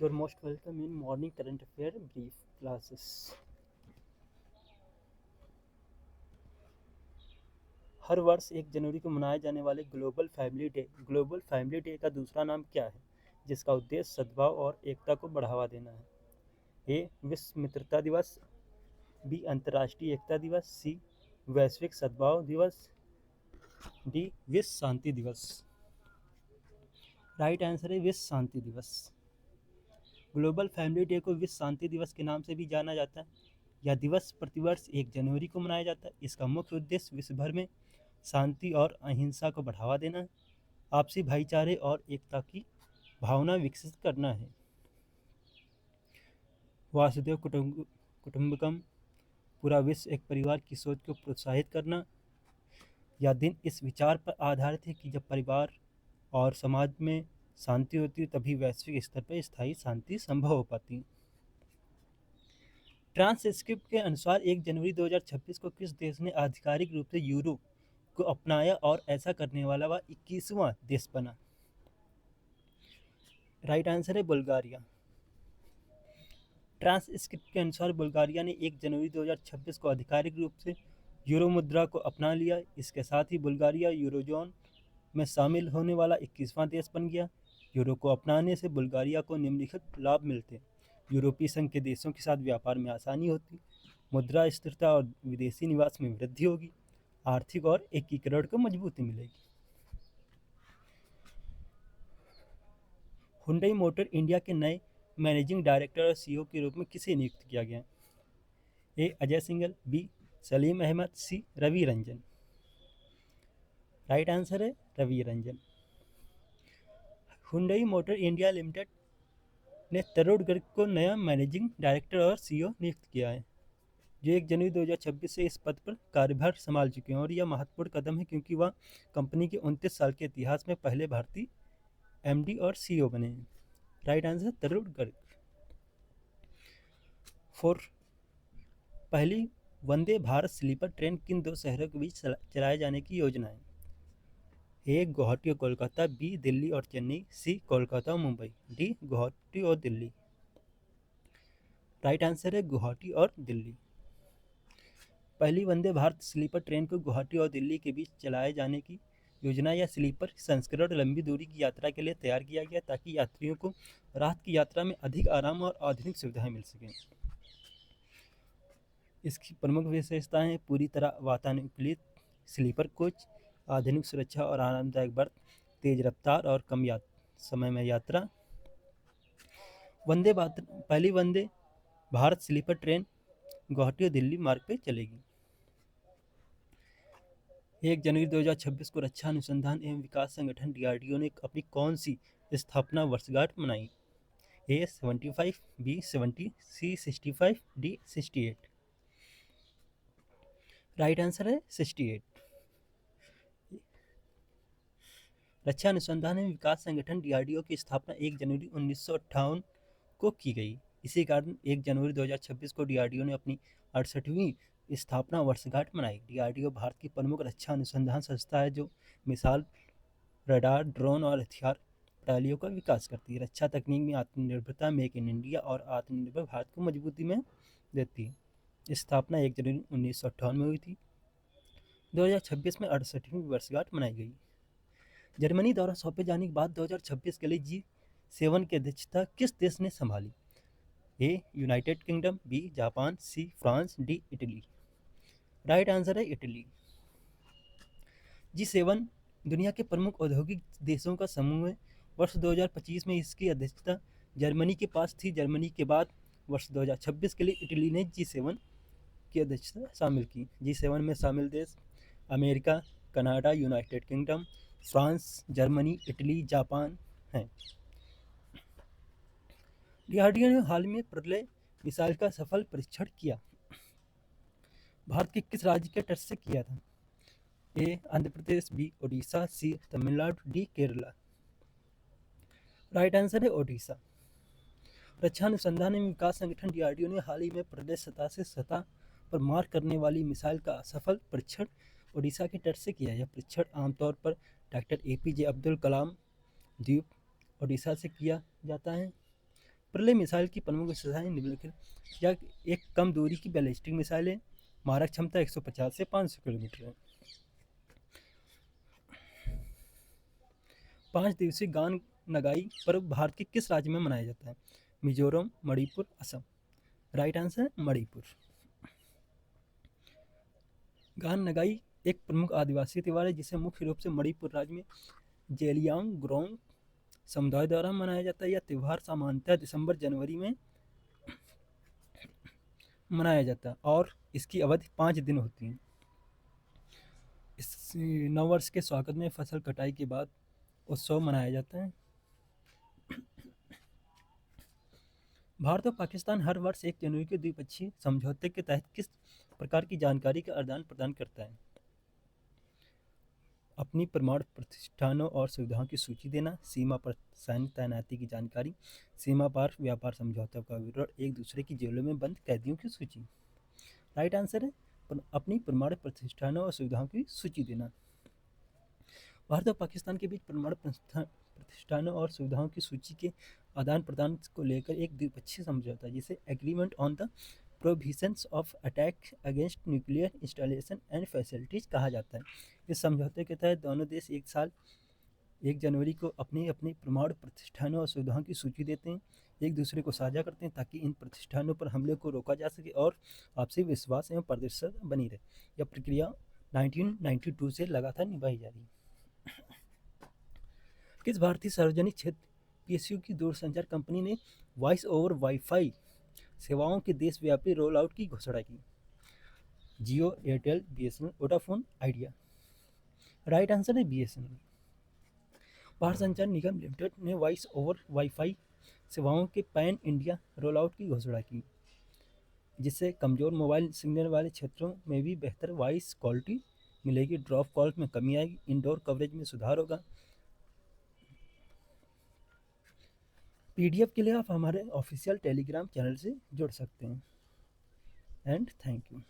You're most welcome in morning current affair brief classes. हर वर्ष 1 जनवरी को मनाए जाने वाले ग्लोबल फैमिली डे का दूसरा नाम क्या है, जिसका उद्देश्य सद्भाव और एकता को बढ़ावा देना है? ए. विश्व मित्रता दिवस, बी. अंतर्राष्ट्रीय एकता दिवस, सी. वैश्विक सद्भाव दिवस, डी. विश्व शांति दिवस। राइट आंसर है विश्व शांति दिवस। ग्लोबल फैमिली डे को विश्व शांति दिवस के नाम से भी जाना जाता है। यह दिवस प्रतिवर्ष 1 जनवरी को मनाया जाता है। इसका मुख्य उद्देश्य विश्व भर में शांति और अहिंसा को बढ़ावा देना है, आपसी भाईचारे और एकता की भावना विकसित करना है। वासुदेव कुटुंबकम, पूरा विश्व एक परिवार की सोच को प्रोत्साहित करना। यह दिन इस विचार पर आधारित है कि जब परिवार और समाज में शांति होती है तभी वैश्विक स्तर पर स्थायी शांति संभव हो पाती है। ट्रांसक्रिप्ट के अनुसार 1 जनवरी 2026 को किस देश ने आधिकारिक रूप से यूरो को अपनाया और ऐसा करने वाला वह 21वां देश बना? राइट आंसर है बुल्गारिया। ट्रांसक्रिप्ट के अनुसार बुल्गारिया ने 1 जनवरी 2026 को आधिकारिक रूप से यूरो मुद्रा को अपना लिया। इसके साथ ही बुल्गारिया यूरोजोन में शामिल होने वाला 21वां देश बन गया। यूरो को अपनाने से बुल्गारिया को निम्नलिखित लाभ मिलते हैं। यूरोपीय संघ के देशों के साथ व्यापार में आसानी होती, मुद्रा स्थिरता और विदेशी निवास में वृद्धि होगी, आर्थिक और एकीकरण को मजबूती मिलेगी। हुंडई मोटर इंडिया के नए मैनेजिंग डायरेक्टर और सीईओ के रूप में किसे नियुक्त किया गया? A. Ajay Singhal, B. Salim Ahmed, C. Ravi Ranjan. Right answer है Ravi Ranjan. Hyundai Motor India Limited ने तरुण गर्ग को नया मैनेजिंग डायरेक्टर और सीईओ नियुक्त किया है, जो 1 जनवरी 2026 से इस पद पर कार्यभार संभाल चुके हैं। और यह महत्वपूर्ण कदम है क्योंकि वह कंपनी के 29 साल के इतिहास में पहले भारतीय एमडी और सीईओ बने हैं। राइट आंसर तरुण गर्ग। पहली वंदे भारत स्लीपर ट्रेन किन 2 शहरों के बीच चलाए जाने की योजना है? ए. गुवाहाटी और कोलकाता, बी. दिल्ली और चेन्नई, सी. कोलकाता और मुंबई, डी. गुवाहाटी और दिल्ली। राइट आंसर है गुवाहाटी और दिल्ली। पहली वंदे भारत स्लीपर ट्रेन को गुवाहाटी और दिल्ली के बीच चलाए जाने की योजना या स्लीपर संस्करण लंबी दूरी की यात्रा के लिए तैयार किया गया ताकि यात्रियों को रात की यात्रा में अधिक आराम और आधुनिक सुविधाएं मिल सकें। इसकी प्रमुख विशेषताएं हैं पूरी तरह वातानुकूलित स्लीपर कोच, आधुनिक सुरक्षा और आरामदायक बर्थ, तेज रफ्तार और कम समय में यात्रा। पहली वंदे भारत स्लीपर ट्रेन गुवाहाटी और दिल्ली मार्ग पर चलेगी। 1 जनवरी 2026 को रक्षा अनुसंधान एवं विकास संगठन डीआरडीओ ने अपनी कौन सी स्थापना वर्षगांठ मनाई? ए. 75, बी. 70, सी. 65, डी. 68। राइट आंसर है 68। रक्षा अनुसंधान एवं विकास संगठन डीआरडीओ की स्थापना 1 जनवरी 1958 को की गई। इसी कारण 1 जनवरी 2026 को डीआरडीओ ने अपनी 68वीं स्थापना वर्षगांठ मनाई। डीआरडीओ भारत की प्रमुख रक्षा अनुसंधान संस्था है जो मिसाइल, रडार, ड्रोन और हथियार प्रणालियों का विकास करती है। रक्षा तकनीक में आत्मनिर्भरता, मेक इन इंडिया और आत्मनिर्भर भारत को मजबूती में देती है। स्थापना 1 जनवरी 1958 में हुई थी। 2026 में 68वीं वर्षगांठ मनाई गई। जर्मनी द्वारा सौंपे जाने के बाद 2026 के लिए G7 की अध्यक्षता किस देश ने संभाली? A. United Kingdom, B. Japan, C. France, D. Italy. Right answer है इटली। G7 दुनिया के प्रमुख औद्योगिक देशों का समूह है। वर्ष 2025 में इसकी अध्यक्षता जर्मनी के पास थी। जर्मनी के बाद वर्ष 2026 के लिए इटली ने G7 की अध्यक्षता शामिल की। G7 में शामिल देश America, Canada, United kingdom, France, Germany, Italy, Japan हैं। डीआरडीओ ने हाल में प्रलय मिसाइल का सफल परीक्षण किया। भारत के किस राज्य के तट से किया था? A. Andhra Pradesh, B. Odisha, C. Tamil Nadu, D. Kerala. Right answer है ओडिशा। रक्षा अनुसंधान एवं विकास संगठन डीआरडीओ ने हाल ही में प्रलय सतह से सतह पर मार करने वाली मिसाइल का सफल परीक्षण ओडिशा के तट से किया। यह परीक्षण आमतौर पर डॉक्टर एपीजे अब्दुल कलाम द्वीप ओडिशा से किया जाता है। प्रलय मिसाइल की प्रमुख विशेषताएं निम्नलिखित: यह एक कम दूरी की बैलिस्टिक मिसाइल है। मारक क्षमता 150 से 500 किलोमीटर है। 5 दिवसीय गान नगाई पर्व भारत के किस राज्य में मनाया जाता है? मिजोरम, मणिपुर, असम। Right answer Manipur. गान नगाई एक प्रमुख आदिवासी त्यौहार है जिसे मुख्य रूप से मणिपुर राज्य में जेलियांगरोंग समुदाय द्वारा मनाया जाता है। यह त्यौहार सामान्यतः दिसंबर जनवरी में मनाया जाता है और इसकी अवधि 5 दिन होती है। इस नववर्ष के स्वागत में फसल कटाई के बाद उत्सव मनाया जाता है। भारत और पाकिस्तान हर वर्ष 1 जनवरी के द्विपक्षीय समझौते के तहत किस प्रकार की जानकारी का आदान प्रदान करता है? अपनी परमाणु प्रतिष्ठानों और सुविधाओं की सूची देना, सीमा पर सैन्य तैनाती की जानकारी, सीमा पार व्यापार समझौतों का विवरण, एक दूसरे की जेलों में बंद कैदियों की सूची। राइट आंसर है अपनी परमाणु प्रतिष्ठानों और सुविधाओं की सूची देना। भारत और पाकिस्तान के बीच परमाणु प्रतिष्ठानों और सुविधाओं की सूची के आदान प्रदान को लेकर एक द्विपक्षीय समझौता जिसे agreement on the provisions of attack against nuclear installation and facilities कहा जाता है। इस समझौते के तहत दोनों देश 1 जनवरी को अपनी अपनी परमाणु प्रतिष्ठानों और सुविधाओं की सूची देते हैं, एक दूसरे को साझा करते हैं ताकि इन प्रतिष्ठानों पर हमले को रोका जा सके और आपसी विश्वास एवं पारदर्शिता बनी रहे। यह प्रक्रिया 1992 से लगातार निभाई जा रही है। किस भारतीय सार्वजनिक क्षेत्र पीएसयू की दूरसंचार कंपनी ने वॉइस ओवर वाईफाई सेवाओं के देशव्यापी रोल आउट की घोषणा की? Jio, Airtel, BSNL, Vodafone, Idea. Right answer है बीएसएनएल। भारत संचार निगम लिमिटेड ने वॉइस ओवर वाईफाई सेवाओं के पैन इंडिया रोल आउट की घोषणा की, जिससे कमजोर मोबाइल सिग्नल वाले क्षेत्रों में भी बेहतर वॉइस क्वालिटी मिलेगी, ड्रॉप कॉल में कमी आएगी, इंडोर कवरेज में सुधार होगा। पीडीएफ के लिए आप हमारे ऑफिशियल टेलीग्राम चैनल से जुड़ सकते हैं। And thank you.